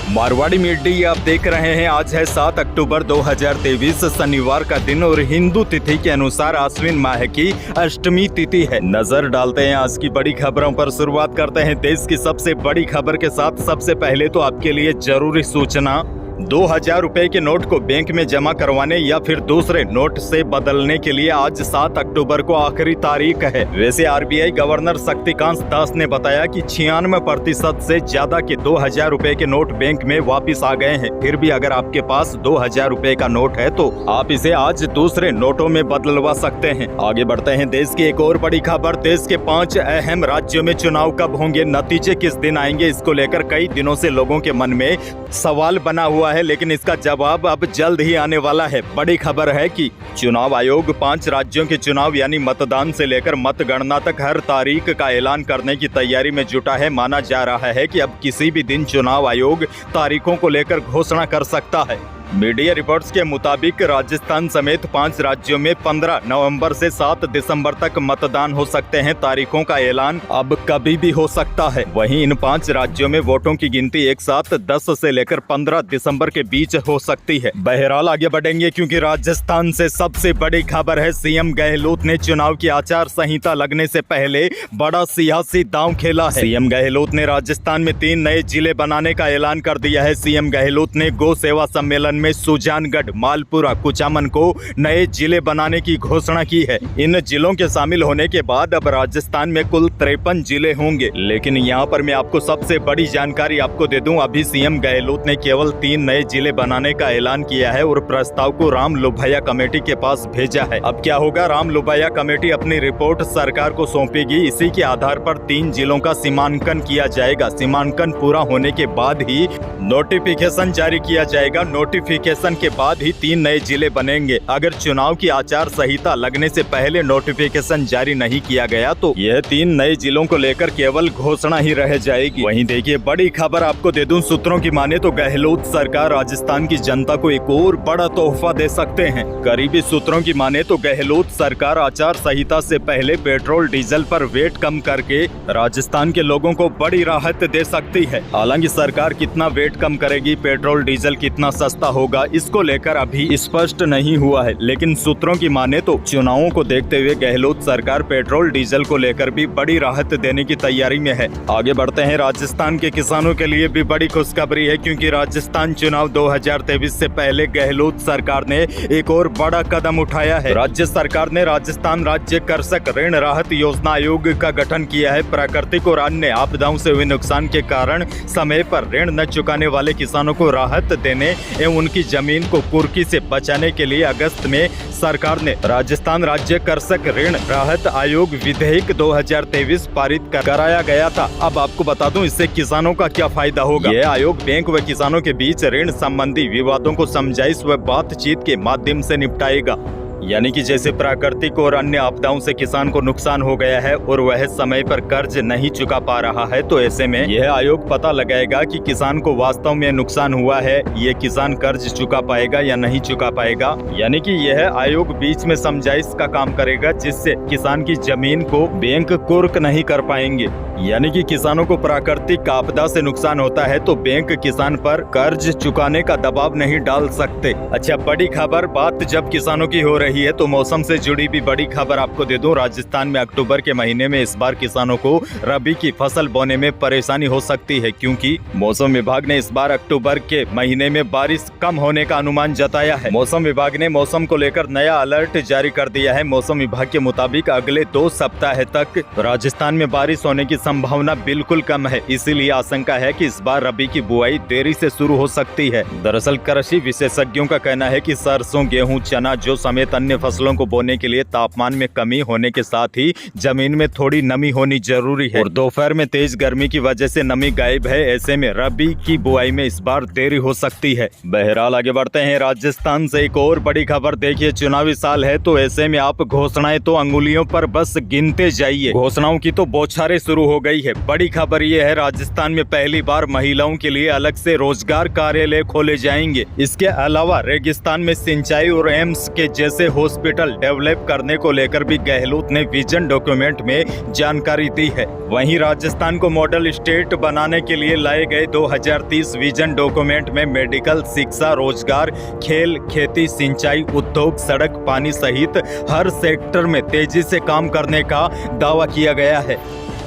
Marwari media आप देख रहे हैं। आज है 7 अक्टूबर 2023 शनिवार का दिन और हिंदू तिथि के अनुसार आश्विन माह की अष्टमी तिथि है। नजर डालते हैं आज की बड़ी खबरों पर। शुरुआत करते हैं देश की सबसे बड़ी खबर के साथ। सबसे पहले तो आपके लिए जरूरी सूचना, 2000 रुपए के नोट को बैंक में जमा करवाने या फिर दूसरे नोट से बदलने के लिए आज 7 अक्टूबर को आखिरी तारीख है। वैसे आरबीआई गवर्नर शक्तिकांत दास ने बताया कि 96% से ज्यादा के 2000 रुपए के नोट बैंक में वापस आ गए हैं। फिर भी अगर आपके पास 2000 रुपए का नोट है तो आप इसे आज दूसरे नोटों में बदलवा सकते हैं। आगे बढ़ते हैं देश की एक और बड़ी खबर। देश के 5 अहम राज्यों में चुनाव कब होंगे, नतीजे किस दिन आएंगे, इसको लेकर कई दिनों से लोगों के मन में सवाल बना हुआ है, लेकिन इसका जवाब अब जल्द ही आने वाला है। बड़ी खबर है कि चुनाव आयोग 5 राज्यों के चुनाव यानी मतदान से लेकर मतगणना तक हर तारीख का ऐलान करने की तैयारी में जुटा है। माना जा रहा है कि अब किसी भी दिन चुनाव आयोग तारीखों को लेकर घोषणा कर सकता है। मीडिया रिपोर्ट्स के मुताबिक राजस्थान समेत 5 राज्यों में 15 नवंबर से 7 दिसंबर तक मतदान हो सकते हैं। तारीखों का ऐलान अब कभी भी हो सकता है। वहीं इन 5 राज्यों में वोटों की गिनती एक साथ 10 से लेकर 15 दिसंबर के बीच हो सकती है। बहरहाल आगे बढ़ेंगे क्योंकि राजस्थान से सबसे बड़ी खबर है। सीएम गहलोत ने चुनाव की आचार संहिता लगने से पहले बड़ा सियासी दांव खेला है। सीएम गहलोत ने राजस्थान में 3 नए जिले बनाने का ऐलान कर दिया है। सीएम गहलोत ने गौ सेवा सम्मेलन में सुजानगढ़, मालपुरा, कुचामन को नए जिले बनाने की घोषणा की है। इन जिलों के शामिल होने के बाद अब राजस्थान में कुल 53 जिले होंगे। लेकिन यहाँ पर मैं आपको सबसे बड़ी जानकारी आपको दे दूं, अभी सीएम गहलोत ने केवल 3 नए जिले बनाने का ऐलान किया है और प्रस्ताव को राम लोभैया कमेटी के पास भेजा है। अब क्या होगा, राम लोभैया कमेटी अपनी रिपोर्ट सरकार को सौंपेगी। इसी के आधार पर 3 जिलों का सीमांकन किया जाएगा। सीमांकन पूरा होने के बाद ही नोटिफिकेशन जारी किया जाएगा। नोटिफिकेशन के बाद ही 3 नए जिले बनेंगे। अगर चुनाव की आचार संहिता लगने से पहले नोटिफिकेशन जारी नहीं किया गया तो यह 3 नए जिलों को लेकर केवल घोषणा ही रह जाएगी। वहीं देखिए बड़ी खबर आपको दे दूं, सूत्रों की माने तो गहलोत सरकार राजस्थान की जनता को एक और बड़ा तोहफा दे सकते हैं। करीबी सूत्रों की माने तो गहलोत सरकार आचार संहिता से पहले पेट्रोल डीजल पर वेट कम करके राजस्थान के लोगों को बड़ी राहत दे सकती है। हालांकि सरकार कितना वेट कम करेगी, पेट्रोल डीजल कितना सस्ता होगा, इसको लेकर अभी स्पष्ट नहीं हुआ है। लेकिन सूत्रों की माने तो चुनावों को देखते हुए गहलोत सरकार पेट्रोल डीजल को लेकर भी बड़ी राहत देने की तैयारी में है। आगे बढ़ते हैं, राजस्थान के किसानों के लिए भी बड़ी खुशखबरी है क्योंकि राजस्थान चुनाव 2023 से पहले गहलोत सरकार ने एक और बड़ा कदम उठाया है। राज्य सरकार ने राजस्थान राज्य कृषक ऋण राहत योजना आयोग का गठन किया है। प्राकृतिक और अन्य आपदाओं से हुए नुकसान के कारण समय पर ऋण न चुकाने वाले किसानों को राहत देने एवं उनकी जमीन को कुर्की से बचाने के लिए अगस्त में सरकार ने राजस्थान राज्य कृषक ऋण राहत आयोग विधेयक 2023 पारित कराया गया था। अब आपको बता दूं इससे किसानों का क्या फायदा होगा। यह आयोग बैंक व किसानों के बीच ऋण संबंधी विवादों को समझाइश व बातचीत के माध्यम से निपटाएगा। यानी कि जैसे प्राकृतिक और अन्य आपदाओं से किसान को नुकसान हो गया है और वह समय पर कर्ज नहीं चुका पा रहा है, तो ऐसे में यह आयोग पता लगाएगा कि किसान को वास्तव में नुकसान हुआ है, ये किसान कर्ज चुका पाएगा या नहीं चुका पाएगा। यानी कि यह आयोग बीच में समझाइश का काम करेगा जिससे किसान की जमीन को बैंक कुर्क नहीं कर पाएंगे। यानी कि किसानों को प्राकृतिक आपदा से नुकसान होता है तो बैंक किसान पर कर्ज चुकाने का दबाव नहीं डाल सकते। अच्छा, बड़ी खबर, बात जब किसानों की हो रही है तो मौसम से जुड़ी भी बड़ी खबर आपको दे दूं। राजस्थान में अक्टूबर के महीने में इस बार किसानों को रबी की फसल बोने में परेशानी हो सकती है क्योंकि मौसम विभाग ने इस बार अक्टूबर के महीने में बारिश कम होने का अनुमान जताया है। मौसम विभाग ने मौसम को लेकर नया अलर्ट जारी कर दिया है। मौसम विभाग के मुताबिक अगले 2 सप्ताह तक राजस्थान में बारिश होने की संभावना बिल्कुल कम है। इसीलिए आशंका है कि इस बार रबी की बुआई देरी से शुरू हो सकती है। दरअसल कृषि विशेषज्ञों का कहना है कि सरसों, गेहूं, चना जो समेत अन्य फसलों को बोने के लिए तापमान में कमी होने के साथ ही जमीन में थोड़ी नमी होनी जरूरी है और दोपहर में तेज गर्मी की वजह से नमी गायब है। ऐसे में रबी की बुआई में इस बार देरी हो सकती है। बहरहाल आगे बढ़ते हैं, राजस्थान से एक और बड़ी खबर। देखिए चुनावी साल है तो ऐसे में आप घोषणाएं तो अंगुलियों पर बस गिनते जाइए। घोषणाओं की तो बौछारें शुरू हो गई है। बड़ी खबर ये है, राजस्थान में पहली बार महिलाओं के लिए अलग से रोजगार कार्यालय खोले जाएंगे। इसके अलावा रेगिस्तान में सिंचाई और एम्स के जैसे हॉस्पिटल डेवलप करने को लेकर भी गहलोत ने विजन डॉक्यूमेंट में जानकारी दी है। वहीं राजस्थान को मॉडल स्टेट बनाने के लिए लाए गए 2030 विजन डॉक्यूमेंट में मेडिकल, शिक्षा, रोजगार, खेल, खेती, सिंचाई, उद्योग, सड़क, पानी सहित हर सेक्टर में तेजी से काम करने का दावा किया गया है।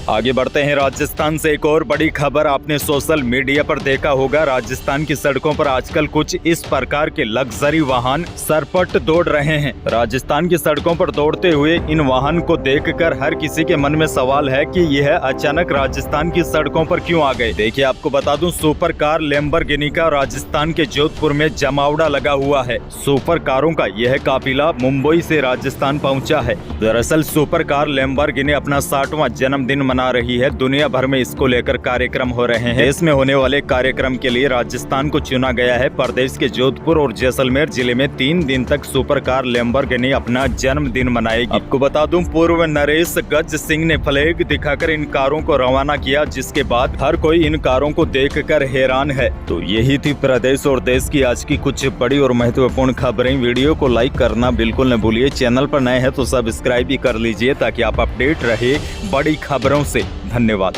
आगे बढ़ते हैं, राजस्थान से एक और बड़ी खबर आपने सोशल मीडिया पर देखा होगा। राजस्थान की सड़कों पर आजकल कुछ इस प्रकार के लग्जरी वाहन सरपट दौड़ रहे हैं। राजस्थान की सड़कों पर दौड़ते हुए इन वाहन को देखकर हर किसी के मन में सवाल है कि यह अचानक राजस्थान की सड़कों पर क्यों आ गए। देखिए, आपको बता दूं, सुपर कार लैम्बोर्गिनी का राजस्थान के जोधपुर में जमावड़ा लगा हुआ है। सुपर कारों का यह काफिला मुंबई से राजस्थान पहुंचा है। दरअसल सुपर कार लैम्बोर्गिनी अपना 60वां जन्मदिन मना रही है। दुनिया भर में इसको लेकर कार्यक्रम हो रहे हैं। इसमें होने वाले कार्यक्रम के लिए राजस्थान को चुना गया है। प्रदेश के जोधपुर और जैसलमेर जिले में 3 दिन तक सुपर कार लैम्बोर्गिनी अपना जन्मदिन मनाएगी। आपको बता दूं, पूर्व नरेश गज सिंह ने फ्लैग दिखाकर इन कारों को रवाना किया, जिसके बाद हर कोई इन कारों को देखकर हैरान है। तो यही थी प्रदेश और देश की आज की कुछ बड़ी और महत्वपूर्ण खबरें। वीडियो को लाइक करना बिल्कुल न भूलिए। चैनल पर नए हैं तो सब्सक्राइब भी कर लीजिए ताकि आप अपडेट रहे बड़ी खबरों से। धन्यवाद।